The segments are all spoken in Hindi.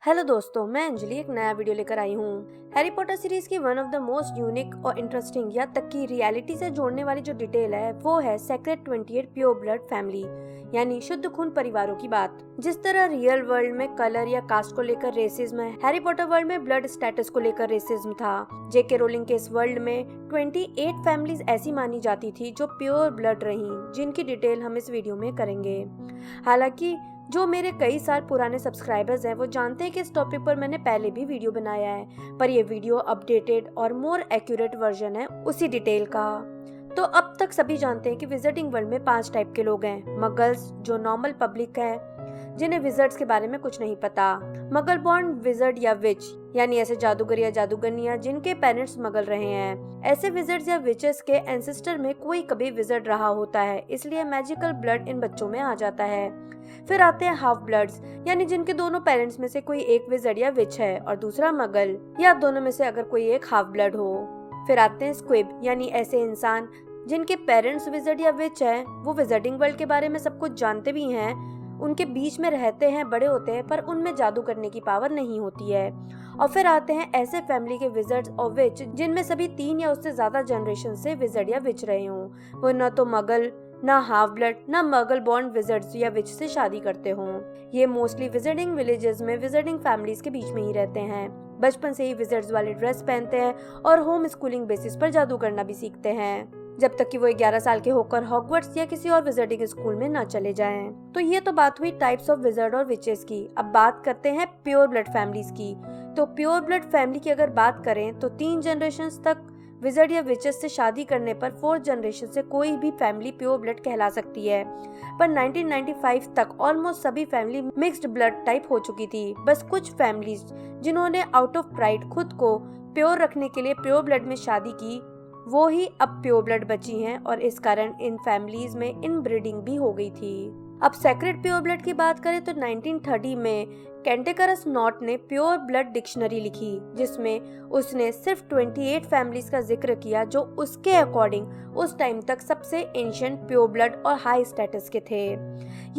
हेलो दोस्तों, मैं अंजलि एक नया वीडियो लेकर आई हूँ। हैरी पॉटर सीरीज की one of the most unique और इंटरेस्टिंग या तक की रियलिटी से जोड़ने वाली जो डिटेल है वो है सेक्रेड 28 प्योर ब्लड फैमिली यानी शुद्ध खून परिवारों की बात। जिस तरह रियल वर्ल्ड में कलर या कास्ट को लेकर रेसिज्म है, हैरी पॉटर वर्ल्ड में ब्लड स्टेटस को लेकर रेसिज्म था। जेके रोलिंग के इस वर्ल्ड में 28 फैमिलीज ऐसी मानी जाती थी जो प्योर ब्लड रही, जिनकी डिटेल हम इस वीडियो में करेंगे। हालांकि जो मेरे कई साल पुराने सब्सक्राइबर्स हैं वो जानते हैं कि इस टॉपिक पर मैंने पहले भी वीडियो बनाया है, पर ये वीडियो अपडेटेड और मोर एक्यूरेट वर्जन है उसी डिटेल का। तो अब तक सभी जानते हैं कि विजिटिंग वर्ल्ड में 5 टाइप के लोग हैं। मगल्स, जो नॉर्मल पब्लिक है जिन्हें विजर्ड्स के बारे में कुछ नहीं पता। मगल बॉर्न विजर्ड या विच यानी ऐसे जादूगर या जादूगरनियां जिनके पेरेंट्स मगल रहे हैं। ऐसे विजर्ड्स या विचेस के एंसेस्टर में कोई कभी विजर्ड रहा होता है, इसलिए मैजिकल ब्लड इन बच्चों में आ जाता है। फिर आते हैं हाफ ब्लड्स यानी जिनके दोनों पेरेंट्स में से कोई एक विजर्ड या विच है और दूसरा मगल, या दोनों में से अगर कोई एक हाफ ब्लड हो। फिर आते हैं स्क्विब यानी ऐसे इंसान जिनके पेरेंट्स विजर्ड या विच है, वो विजर्डिंग वर्ल्ड के बारे में सब कुछ जानते भी हैं, उनके बीच में रहते हैं, बड़े होते हैं, पर उनमें जादू करने की पावर नहीं होती है। और फिर आते हैं ऐसे फैमिली के विजर्ड्स और विच जिनमें सभी 3 या उससे ज्यादा जनरेशन से विजर्ड या विच रहे हों। वो न तो मगल, ना हाफ ब्लड, ना मगल बॉर्न विजर्ड्स या विच से शादी करते हों। ये मोस्टली विजिटिंग विलेजेस में विजिटिंग फैमिलीज के बीच में ही रहते हैं। बचपन से ही विजर्ड्स वाले ड्रेस पहनते हैं और होम स्कूलिंग बेसिस पर जादू करना भी सीखते हैं, जब तक कि वो 11 साल के होकर हॉगवर्ट्स या किसी और विजिटिंग स्कूल में ना चले जाएं। तो ये तो बात हुई टाइप्स ऑफ विजर्ड और विचेस की। अब बात करते हैं प्योर ब्लड फैमिलीज की। तो प्योर ब्लड फैमिली की अगर बात करें तो 3 जनरेशन तक विजर्ड या विचेस से शादी करने पर 4th जनरेशन से कोई भी फैमिली प्योर ब्लड कहला सकती है। पर 1995 तक ऑलमोस्ट सभी फैमिली मिक्स्ड ब्लड टाइप हो चुकी थी। बस कुछ फैमिलीज जिन्होंने आउट ऑफ प्राइड खुद को प्योर रखने के लिए प्योर ब्लड में शादी की, वो ही अब प्योर ब्लड बची हैं और इस कारण इन फैमिलीज में इनब्रीडिंग भी हो गई थी। अब सेक्रेड प्योर ब्लड की बात करें तो 1930 में कैंटेकरस नॉट ने प्योर ब्लड डिक्शनरी लिखी, जिसमें उसने सिर्फ 28 फैमिलीज का जिक्र किया जो उसके अकॉर्डिंग उस टाइम तक सबसे एंशिएंट प्योर ब्लड और हाई स्टेटस के थे।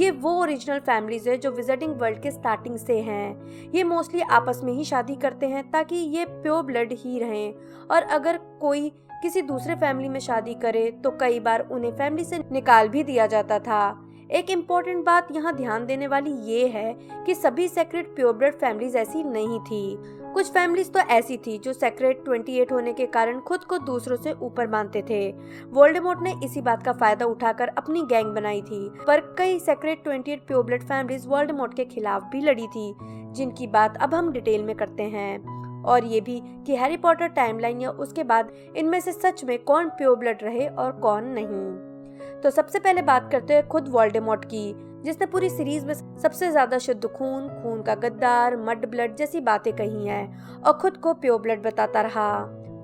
ये वो ओरिजिनल फैमिलीज है जो विजिटिंग वर्ल्ड के स्टार्टिंग से हैं। ये मोस्टली आपस में ही शादी करते हैं ताकि ये प्योर ब्लड ही रहें, और अगर कोई किसी दूसरे फैमिली में शादी करे तो कई बार उन्हें फैमिली से निकाल भी दिया जाता था। एक इम्पोर्टेंट बात यहाँ ध्यान देने वाली ये है कि सभी सेक्रेड प्योर ब्लड फैमिलीज ऐसी नहीं थी। कुछ फैमिलीज तो ऐसी थी जो सेक्रेड 28 होने के कारण खुद को दूसरों से ऊपर मानते थे। वोल्डेमॉर्ट ने इसी बात का फायदा उठाकर अपनी गैंग बनाई थी, पर कई sacred 28 pure blood families Voldemort के खिलाफ भी लड़ी थी, जिनकी बात अब हम डिटेल में करते हैं। और ये भी कि हैरी पॉटर टाइमलाइन या उसके बाद इनमें से सच में कौन प्योर ब्लड रहे और कौन नहीं। तो सबसे पहले बात करते हैं खुद वोल्डेमॉर्ट की, जिसने पूरी सीरीज में सबसे ज्यादा शुद्ध खून, खून का गद्दार, मड ब्लड जैसी बातें कही हैं और खुद को प्योर ब्लड बताता रहा।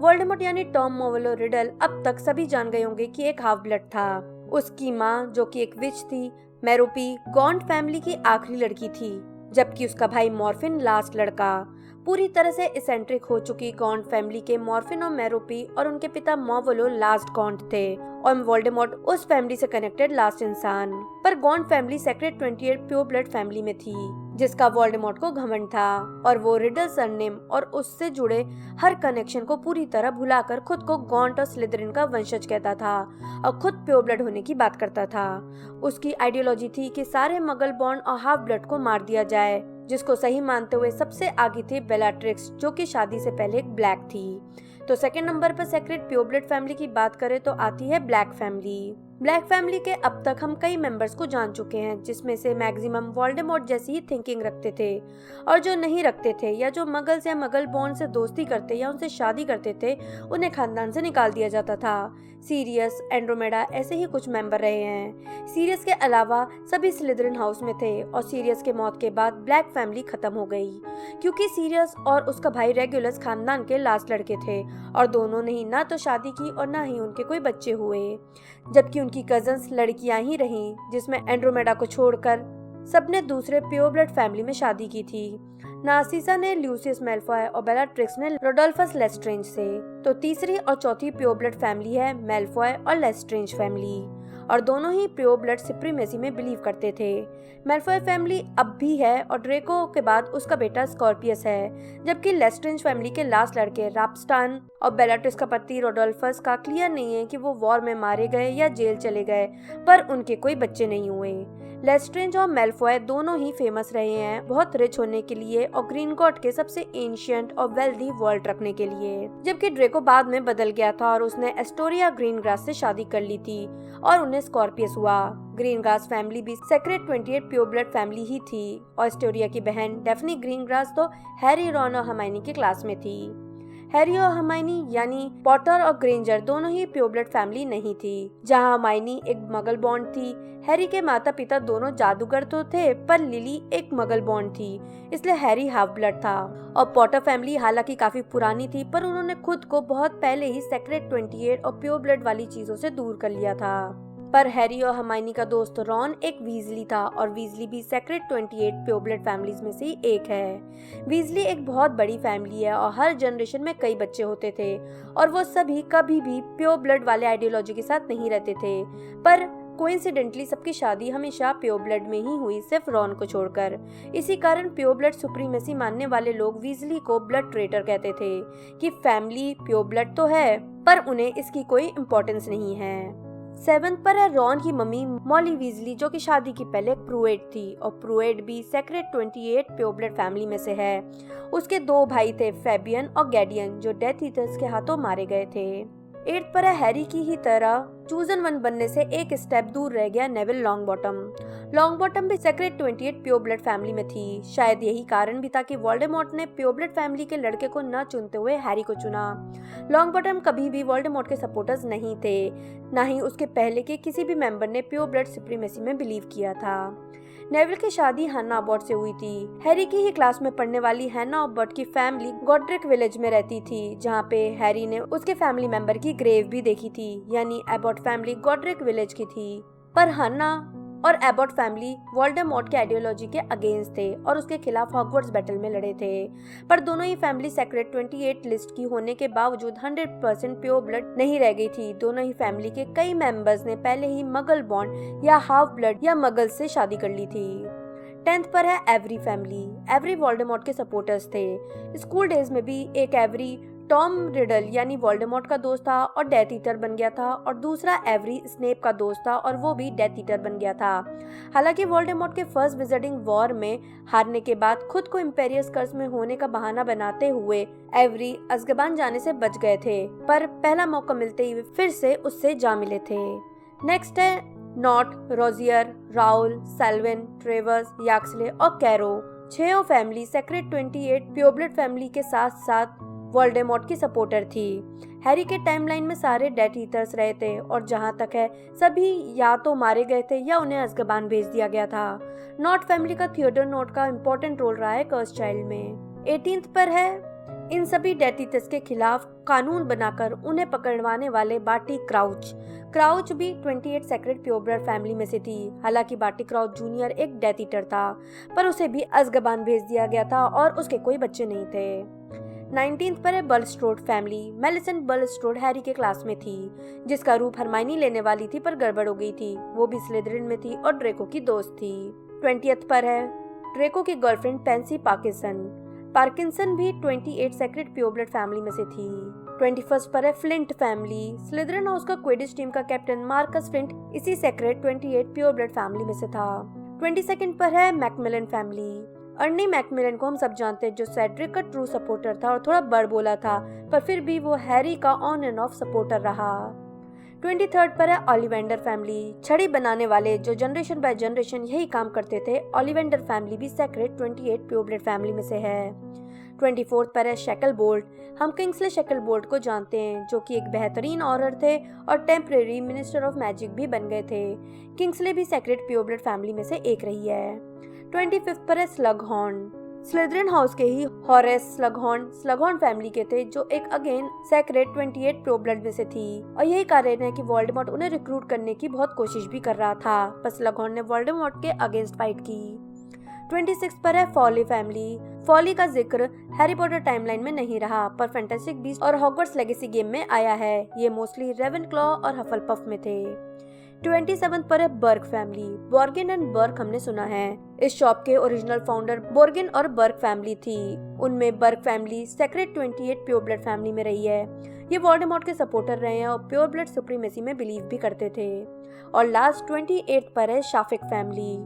वोल्डेमॉर्ट यानी टॉम मोवेलो रिडल अब तक सभी जान गए होंगे कि एक हाफ ब्लड था। उसकी माँ जो कि एक विच थी, मेरोपी, गॉन्ट फैमिली की आखिरी लड़की थी, जबकि उसका भाई मॉर्फिन लास्ट लड़का। पूरी तरह से इसेंट्रिक हो चुकी गॉन्ट फैमिली के मॉर्फिन और मेरोपी और उनके पिता मोवेलो लास्ट गॉन्ट थे, और वोल्डेमॉर्ट उस फैमिली से कनेक्टेड लास्ट इंसान। पर Gaunt family sacred 28 pure blood family में थी, जिसका वोल्डेमॉर्ट को घमंड था, और वो रिडल सरनेम और उससे जुड़े हर कनेक्शन को पूरी तरह भुलाकर खुद को गॉन्ट और स्लिदरिन का वंशज कहता था और खुद प्योर ब्लड होने की बात करता था। उसकी आइडियोलॉजी थी कि सारे मगल बॉर्न और हाफ ब्लड को मार दिया जाए, जिसको सही मानते हुए सबसे आगे थे बेलाट्रिक्स, जो कि शादी से पहले एक ब्लैक थी। तो सेकंड नंबर पर सेक्रेड प्योर ब्लड फैमिली की बात करें तो आती है ब्लैक फैमिली। ब्लैक फैमिली के अब तक हम कई मेंबर्स को जान चुके हैं, जिसमें से मैक्सिमम वोल्डेमॉर्ट जैसी ही थिंकिंग रखते थे, और जो नहीं रखते थे या जो मगल्स या मगल बॉर्न से दोस्ती करते या उनसे शादी करते थे, उन्हें खानदान से निकाल दिया जाता था। सीरियस, एंड्रोमेडा ऐसे ही कुछ मेंबर रहे हैं। सीरियस के अलावा सभी स्लिदरिन हाउस में थे, और सीरियस के मौत के बाद ब्लैक फैमिली खत्म हो गई, क्योंकि सीरियस और उसका भाई रेगुलस खानदान के लास्ट लड़के थे, और दोनों ने ही ना तो शादी की और ना ही उनके कोई बच्चे हुए, जबकि उनकी कजन्स लड़कियां ही रहीं, जिसमें एंड्रोमेडा को छोड़कर सबने दूसरे प्योर ब्लड फैमिली में शादी की थी। नार्सिसा ने ल्यूसियस मेल्फॉय और बेलाट्रिक्स ने रोडोल्फस लेस्ट्रेंज से। तो तीसरी और चौथी प्योर ब्लड फैमिली है मेल्फॉय और लेस्ट्रेंज फैमिली। और दोनों ही प्योर ब्लड सुप्रीमेसी में बिलीव करते थे। मेल्फॉय फैमिली अब भी है और ड्रेको के बाद उसका बेटा स्कॉर्पियस है, जबकि लेस्ट्रेंज फैमिली के लास्ट लड़के राप्स्टान और बेलाट्रिस का पति रोडोल्फस का क्लियर नहीं है कि वो वॉर में मारे गए या जेल चले गए, पर उनके कोई बच्चे नहीं हुए। लेस्ट्रेंज और मेल्फॉय दोनों ही फेमस रहे हैं बहुत रिच होने के लिए और ग्रीनगॉट के सबसे एंशिएंट और वेल्दी वर्ल्ड रखने के लिए, जबकि ड्रेको बाद में बदल गया था और उसने एस्टोरिया ग्रीनग्रास से शादी कर ली थी और उन्हें स्कॉर्पियस हुआ। ग्रीनग्रास फैमिली भी सेक्रेट 28 प्योर ब्लड फैमिली ही थी और एस्टोरिया की बहन डेफनी ग्रीनग्रास तो हैरी, रॉन और हर्माइनी की क्लास में थी। हैरी और हर्माइनी यानी पॉटर और ग्रेंजर दोनों ही प्योर ब्लड फैमिली नहीं थी। जहां हर्माइनी एक मगल बॉन्ड थी, हैरी के माता पिता दोनों जादूगर तो थे पर लिली एक मगल बॉन्ड थी, इसलिए हैरी हाफ ब्लड था। और पॉटर फैमिली हालांकि काफी पुरानी थी पर उन्होंने खुद को बहुत पहले ही सेक्रेट 28 और प्योर ब्लड वाली चीजों से दूर कर लिया था। पर हैरी और हर्माइनी का दोस्त रॉन एक वीजली था और वीजली भी सेक्रेट 28 प्योर ब्लड फैमिलीज में से एक है। वीजली एक बहुत बड़ी फैमिली है और हर जनरेशन में कई बच्चे होते थे और वो सभी कभी भी प्योर ब्लड वाले आइडियोलॉजी के साथ नहीं रहते थे, पर कोइंसिडेंटली सबकी शादी हमेशा प्योर ब्लड में ही हुई, सिर्फ रॉन को छोड़कर। इसी कारण प्योर ब्लड सुप्रीमेसी मानने वाले लोग वीजली को ब्लड ट्रेटर कहते थे कि फैमिली प्योर ब्लड तो है पर उन्हें इसकी कोई इम्पोर्टेंस नहीं है। 7th पर है रॉन की मम्मी मॉली वीजली, जो कि शादी की पहले प्रूएट थी और प्रूएट भी सेक्रेट 28 प्योर ब्लड फैमिली में से है। उसके 2 भाई थे, फेबियन और गैडियन, जो डेथ ईटर्स के हाथों मारे गए थे। 8th पर है हैरी की ही तरह चूजन वन बनने से एक स्टेप दूर रह गया नेविल लॉन्गबॉटम। लॉन्गबॉटम भी सेक्रेट 28 प्योर ब्लड फैमिली में थी। शायद यही कारण भी था कि वोल्डेमॉर्ट ने प्योर ब्लड फैमिली के लड़के को न चुनते हुए हैरी को चुना। लॉन्गबॉटम कभी भी वोल्डेमॉर्ट के सपोर्टर्स नहीं थे, न ही उसके पहले के किसी भी मेंबर ने प्योर ब्लड सुप्रीमेसी में बिलीव किया था। नेविल की शादी हैना अबॉट से हुई थी। हैरी की ही क्लास में पढ़ने वाली हैना अबॉट की फैमिली गॉड्रिक विलेज में रहती थी, जहाँ पे हैरी ने उसके फैमिली मेंबर की ग्रेव भी देखी थी, यानी एबॉट फैमिली गॉड्रिक विलेज की थी। पर हैना और एबॉट फैमिली वोल्डेमॉर्ट के आइडियोलॉजी के अगेंस्ट थे और उसके खिलाफ हॉगवर्ट्स बैटल में लड़े थे। पर दोनों ही फैमिली सेक्रेट 28 लिस्ट की होने के बावजूद 100% प्योर ब्लड नहीं रह गई थी। दोनों ही फैमिली के कई मेंबर्स ने पहले ही मगल बॉन्ड या हाफ ब्लड या मगल से शादी कर ली थी। 10th पर है एवरी फैमिली। एवरी वोल्डेमॉर्ट के सपोर्टर्स थे। स्कूल डेज में भी एक एवरी टॉम रिडल यानी वोल्डेमॉर्ट का दोस्त था और डेथ ईटर बन गया था, और दूसरा एवरी स्नेप का दोस्त था और वो भी डेथ ईटर बन गया था। हालांकि वोल्डेमॉर्ट के फर्स्ट विजिटिंग वॉर में हारने के बाद खुद को इम्पेरियस कर्स में होने का बहाना बनाते हुए एवरी अज़्काबान जाने से बच गए थे, पर पहला मौका मिलते ही फिर से उससे जा मिले थे। नेक्स्ट है Nott, Rosier, Rowle, Selwyn, Travers, Yaxley और Carrow. 6 family sacred 28 pure blood family के साथ साथ वोल्डेमॉर्ट की सपोर्टर थी। हैरी के टाइमलाइन में सारे डेथ ईटर्स रहे थे और जहां तक है सभी या तो मारे गए थे या उन्हें अज़्काबान भेज दिया गया था। नॉट फैमिली का थियोडोर नॉट का इम्पोर्टेंट रोल रहा है कर्स चाइल्ड में। 18th पर है इन सभी डेथ ईटर्स के खिलाफ कानून बनाकर उन्हें पकड़वाने वाले बार्टी क्राउच। क्राउच भी 28 सेक्रेट प्योर ब्लड फैमिली में से थी। हालांकि बार्टी क्राउच जूनियर एक डेथ ईटर था, पर उसे भी अज़्काबान भेज दिया गया था और उसके कोई बच्चे नहीं थे। 19th पर है बलस्ट्रोड फैमिली। मेलिसेंट बलस्ट्रोड हैरी के क्लास में थी, जिसका रूप हरमाइनी लेने वाली थी पर गड़बड़ हो गई थी। वो भी स्लिदरिन में थी और ड्रेको की दोस्त थी। 20th पर है ड्रेको की गर्लफ्रेंड पेंसी पार्किंसन भी 28 सेक्रेट प्योर ब्लड फैमिली में से थी। 21st पर है फ्लिंट फैमिली। स्लिदरिन हाउस का क्विडिच टीम का कैप्टन मार्कस फ्लिंट इसी सेक्रेट 28 प्योर ब्लड फैमिली में से था। 22nd पर है मैकमिलन फैमिली। अर्नी मैकमिलन को हम सब जानते हैं, जो सेड्रिक का ट्रू सपोर्टर था और थोड़ा बड़बोला था, पर फिर भी वो हैरी का ऑन एंड ऑफ सपोर्टर रहा। 23rd पर है ओलिवेंडर फैमिली। छड़ी बनाने वाले जो जनरेशन बाय जनरेशन यही काम करते थे। ओलिवेंडर फैमिली भी सेक्रेट 28 प्योर ब्लड फैमिली में से है। 24th पर है शैकलबोल्ट। हम किंग्सले शैकलबोल्ट को जानते हैं, जो कि एक बेहतरीन ऑरर थे और टेम्परेरी मिनिस्टर ऑफ मैजिक भी बन गए थे। किंग्सले भी सेक्रेट प्योर ब्लड फैमिली में से एक रही है। 25th पर है स्लगहॉर्न। स्लिदरिन हाउस के ही हॉरेस स्लगहॉर्न फैमिली के थे, जो एक अगेन सेक्रेट 28 प्योर ब्लड में से थी, और यही कारण है कि वोल्डेमॉर्ट उन्हें रिक्रूट करने की बहुत कोशिश भी कर रहा था, पर स्लगहॉर्न ने वोल्डेमॉर्ट के अगेंस्ट फाइट की। 26 पर है फॉली फैमिली। फॉली का जिक्र हैरी पॉटर टाइमलाइन में नहीं रहा, पर फैंटास्टिक बीस्ट और हॉगवर्ट्स लेगेसी गेम में आया है। ये मोस्टली रेवेनक्लॉ और हफलपफ में थे। 27 पर है बर्ग फैमिली। बोर्गिन एंड बर्ग हमने सुना है। इस शॉप के ओरिजिनल फाउंडर बोर्गिन और बर्ग फैमिली थी। उनमें Burke family sacred 28 pure blood family में रही है। ये वोल्डेमॉर्ट के सपोर्टर रहे हैं और प्योर ब्लड सुप्रीमेसी में बिलीव भी करते थे। और लास्ट 28 पर है शाफिक फैमिली।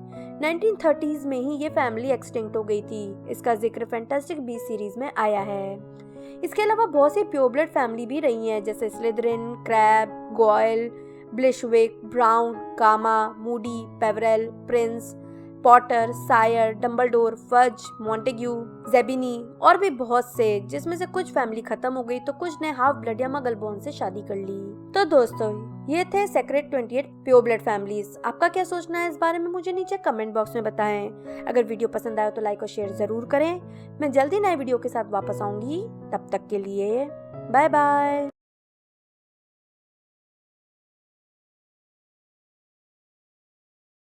1930s में ही ये फैमिली एक्सटिंक्ट हो गई थी। इसका जिक्र फैंटास्टिक बीस्ट सीरीज में आया है। इसके अलावा बहुत सी प्योर ब्लड फैमिली भी रही हैं, जैसे Slytherin, Crabbe, Goyle, Blishwick, Brown, Gamp, Moody, Peverell, Prince, Potter, Sayre, Dumbledore, Fudge, Montague, Zabini और भी बहुत से, जिसमें से कुछ फैमिली खत्म हो गई तो कुछ ने हाफ ब्लड या मगल बोन से शादी कर ली। तो दोस्तों, ये थे सेक्रेट 28 प्योर ब्लड फैमिलीज। आपका क्या सोचना है इस बारे में मुझे नीचे कमेंट बॉक्स में बताएं। अगर वीडियो पसंद आया तो लाइक और शेयर जरूर करें। मैं जल्दी नए वीडियो के साथ वापस आऊंगी। तब तक के लिए बाय बाय।